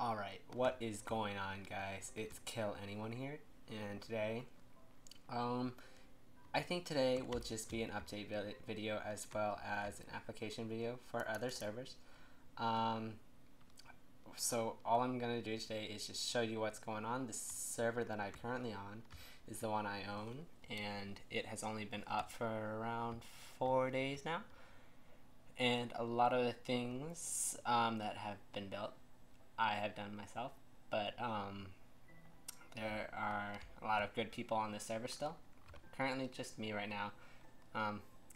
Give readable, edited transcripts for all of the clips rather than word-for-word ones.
Alright, what is going on, guys? It's Kill Anyone here, and today, I think today will just be an update video as well as an application video for other servers. So all I'm going to do today is just show you what's going on. The server that I'm currently on is the one I own, and it has only been up for around 4 days now. And a lot of the things that have been built I have done myself, but there are a lot of good people on this server still. Currently just me right now,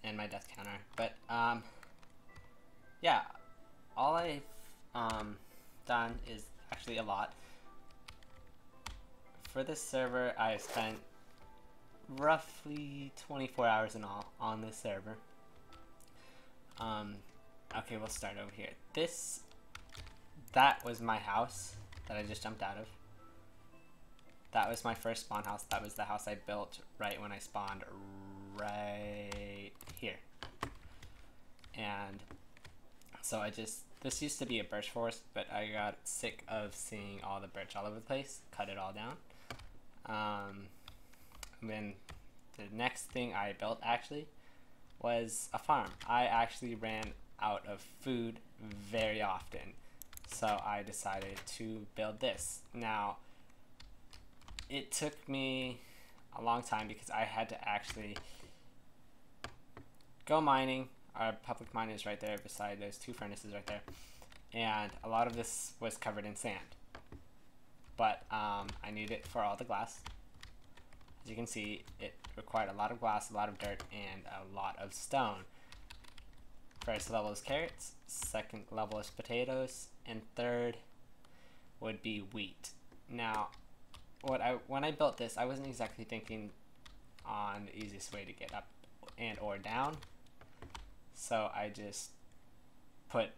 and my death counter. But yeah, all I've done is actually a lot. For this server, I've spent roughly 24 hours in all on this server. Okay, we'll start over here. That was my house that I just jumped out of. That was my first spawn house. That was the house I built right when I spawned right here. And so this used to be a birch forest, but I got sick of seeing all the birch all over the place, cut it all down. And then the next thing I built actually was a farm. I actually ran out of food very often. So I decided to build this. Now, it took me a long time because I had to actually go mining. Our public mine is right there beside those two furnaces right there. And a lot of this was covered in sand. But I need it for all the glass. As you can see, it required a lot of glass, a lot of dirt, and a lot of stone. First level is carrots, second level is potatoes, and third would be wheat. Now, when I built this, I wasn't exactly thinking on the easiest way to get up and or down. So I just put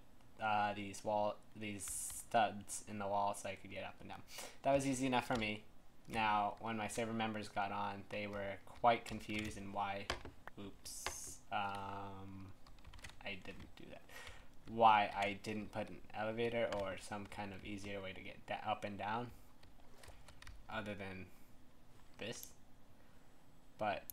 these studs in the wall so I could get up and down. That was easy enough for me. Now, when my server members got on, they were quite confused in why. Oops. I didn't do that. Why I didn't put an elevator or some kind of easier way to get up and down other than this. But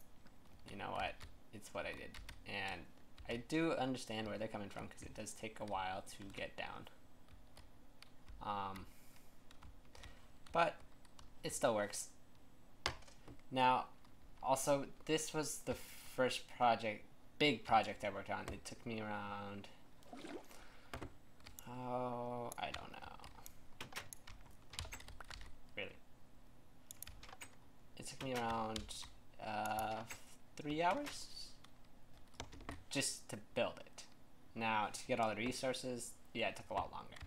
you know what? It's what I did. And I do understand where they're coming from because it does take a while to get down. But it still works. Now, also, this was the first big project I worked on. It took me around, oh, I don't know. Really. It took me around 3 hours just to build it. Now, to get all the resources, yeah, it took a lot longer.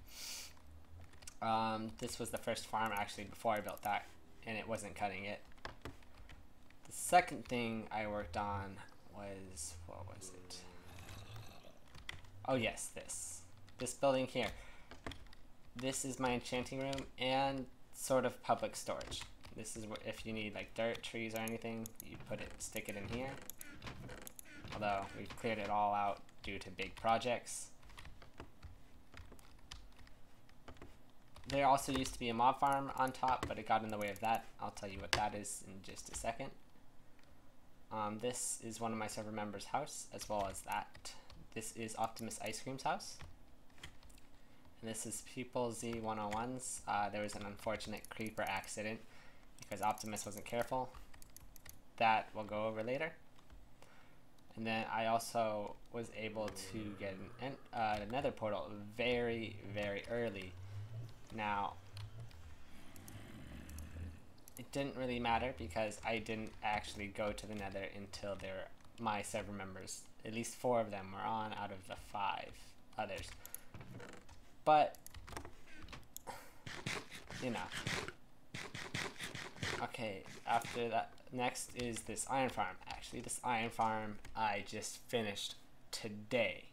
This was the first farm actually before I built that, and it wasn't cutting it. The second thing I worked on was, what was it? Oh yes, this building here. This is my enchanting room and sort of public storage. This is where, if you need like dirt, trees, or anything, you stick it in here. Although we've cleared it all out due to big projects. There also used to be a mob farm on top, but it got in the way of that. I'll tell you what that is in just a second. This is one of my server members' house, as well as that. This is Optimus Ice Cream's house. And this is People Z101's. There was an unfortunate creeper accident because Optimus wasn't careful. That we'll go over later. And then I also was able to get an nether portal very, very early. Now, it didn't really matter because I didn't actually go to the nether until my server members, at least 4 of them, were on out of the 5 others. But, you know. Okay, after that, next is this iron farm. Actually, this iron farm I just finished today.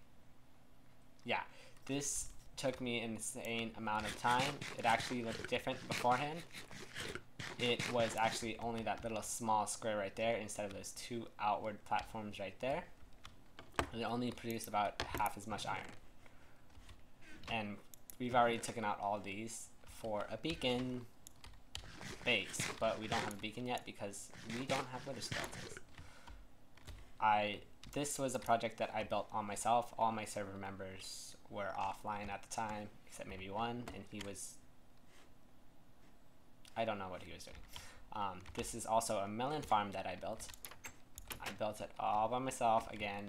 Yeah, this took me an insane amount of time. It actually looked different beforehand. It was actually only that little small square right there instead of those 2 outward platforms right there. And it only produced about half as much iron. And we've already taken out all these for a beacon base, but we don't have a beacon yet because we don't have wither skeletons. This was a project that I built on myself. All my server members were offline at the time, except maybe one, and he was, I don't know what he was doing. This is also a melon farm that I built. I built it all by myself again.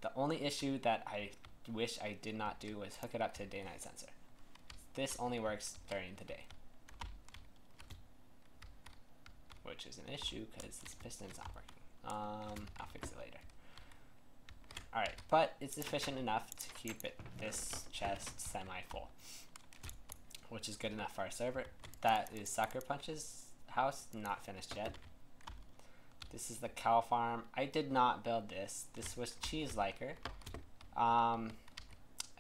The only issue that I wish I did not do was hook it up to a day-night sensor. This only works during the day, which is an issue because this piston's not working. I'll fix it later. Alright, but it's efficient enough to keep this chest semi-full, which is good enough for our server. That is Sucker Punch's house, not finished yet. This is the cow farm. I did not build this. This was Cheese Liker.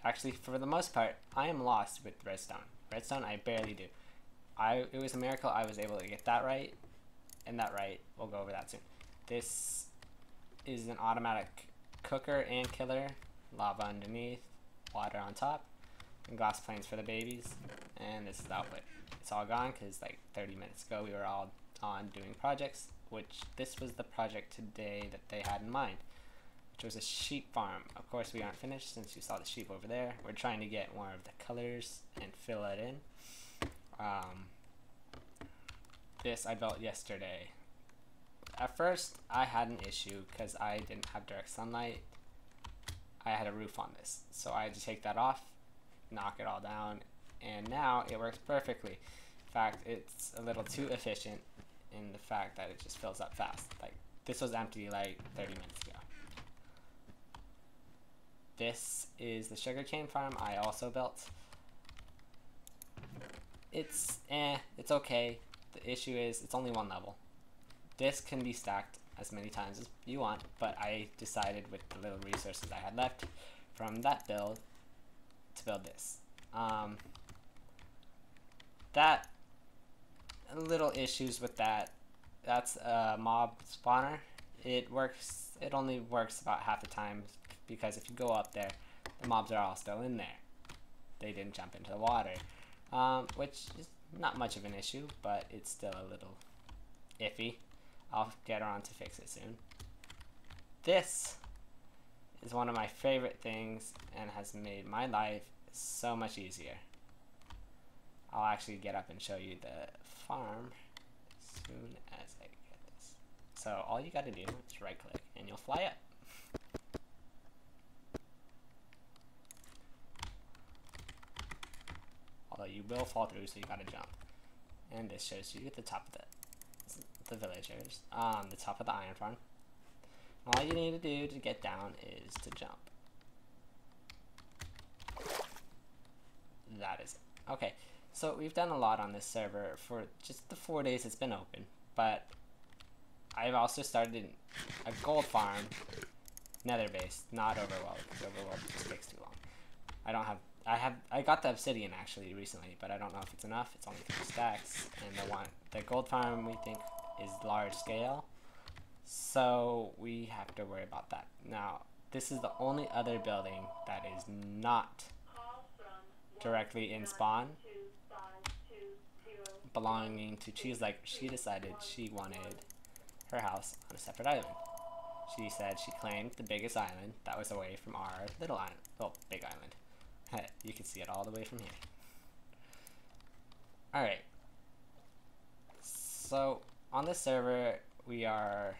Actually, for the most part, I am lost with redstone. Redstone, I barely do. It was a miracle I was able to get that right, and that right. We'll go over that soon. This is an automatic cooker and killer. Lava underneath, water on top, and glass planes for the babies. And this is the output. It's all gone because like 30 minutes ago we were all on doing projects, which this was the project today that they had in mind, which was a sheep farm. Of course we aren't finished since you saw the sheep over there. We're trying to get more of the colors and fill it in. This I built yesterday. At first I had an issue because I didn't have direct sunlight. I had a roof on this, so I had to take that off, knock it all down, and now it works perfectly. In fact, it's a little too efficient in the fact that it just fills up fast. Like, this was empty like 30 minutes ago. This is the sugarcane farm I also built. It's okay. The issue is it's only one level. This can be stacked as many times as you want, but I decided with the little resources I had left from that build to build this. That little issues with that. That's a mob spawner. It only works about half the time because if you go up there, the mobs are all still in there. They didn't jump into the water, which is not much of an issue, but it's still a little iffy. I'll get around to fix it soon. This is one of my favorite things and has made my life so much easier. I'll actually get up and show you the farm as soon as I get this. So all you gotta do is right click and you'll fly up. Although you will fall through, so you gotta jump. And this shows you at the top of the villagers, the top of the iron farm. All you need to do to get down is to jump. That is it. Okay, so we've done a lot on this server for just the 4 days it's been open, but I've also started a gold farm, nether base, not overworld, because overworld just takes too long. I got the obsidian actually recently, but I don't know if it's enough. It's only 3 stacks, and the gold farm we think is large scale, so we have to worry about that. Now, this is the only other building that is not directly in spawn, belonging to Cheese. Like, she decided she wanted her house on a separate island. She said she claimed the biggest island that was away from our little island, well, big island. You can see it all the way from here. Alright, so on this server we are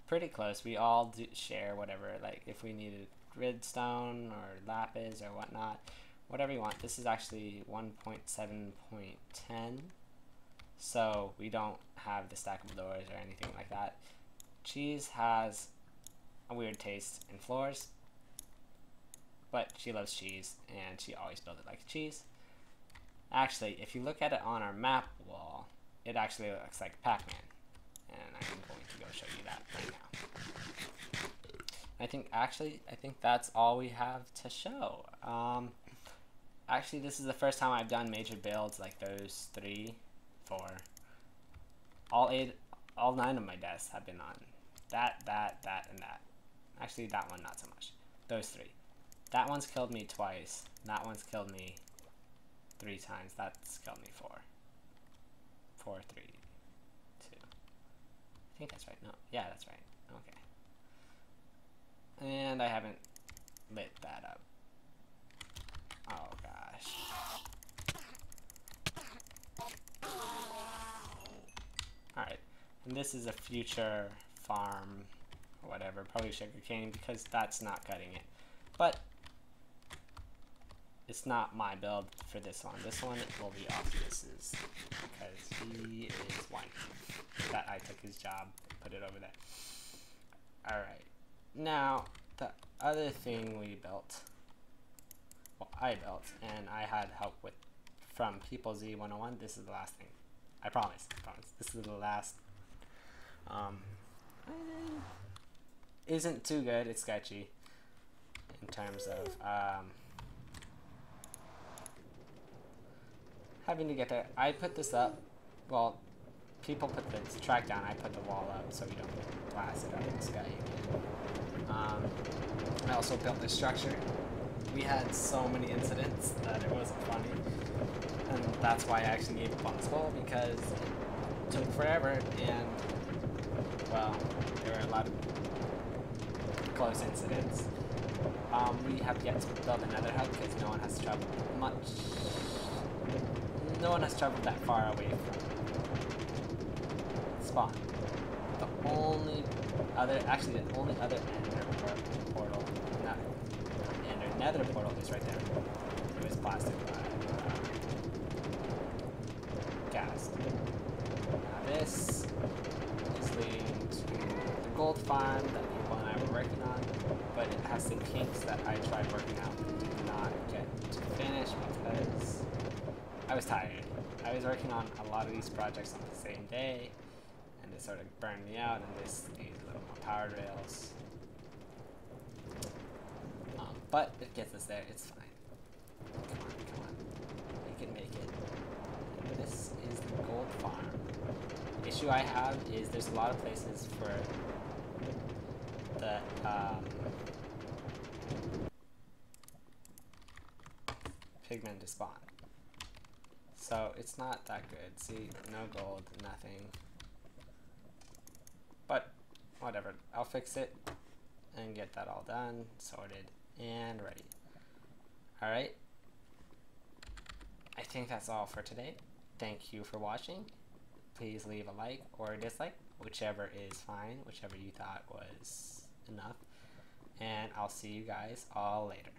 pretty close. We all share whatever, like if we needed redstone or lapis or whatnot, whatever you want. This is actually 1.7.10, so we don't have the stackable doors or anything like that. Cheese has a weird taste in floors, but she loves cheese and she always builds it like cheese. Actually, if you look at it on our map wall, it actually looks like Pac-Man, and I'm going to go show you that right now. I think that's all we have to show. Actually, this is the first time I've done major builds like those 3, 4. All 9 of my deaths have been on that, and that. Actually, that one not so much. Those 3. That one's killed me twice. That one's killed me 3 times. That's killed me 4. 4, 3, 2. I think that's right. No, yeah, that's right. Okay. And I haven't lit that up. Oh gosh. Alright. And this is a future farm or whatever, probably sugarcane, because that's not cutting it. But it's not my build for this one. This one will be Optimus's because he is whining that I took his job and put it over there. Alright. Now, the other thing we built, well, I built, and I had help with from People Z 101. This is the last thing. I promise. This is the last. Isn't too good. It's sketchy in terms of having to get there. I put this up. Well, people put the track down. I put the wall up so we don't get blasted out of the sky again. I also built this structure. We had so many incidents that it wasn't funny, and that's why I actually gave up on the school, because it took forever, and well, there were a lot of close incidents. We have yet to build another hub because no one has traveled much. No one has traveled that far away from spawn. The only other ender portal, not ender, nether portal is right there. It was blasted by gas. Now this is leading to the gold farm that people and I were working on, but it has some kinks that I tried working out and did not get to finish because I was tired. I was working on a lot of these projects on the same day, and it sort of burned me out, and this needs a little more power rails. But it gets us there, it's fine. Come on. We can make it. And this is the gold farm. The issue I have is there's a lot of places for the pigmen to spawn. So it's not that good. See, no gold, nothing. But whatever, I'll fix it and get that all done, sorted, and ready. Alright. I think that's all for today. Thank you for watching. Please leave a like or a dislike, whichever is fine, whichever you thought was enough. And I'll see you guys all later.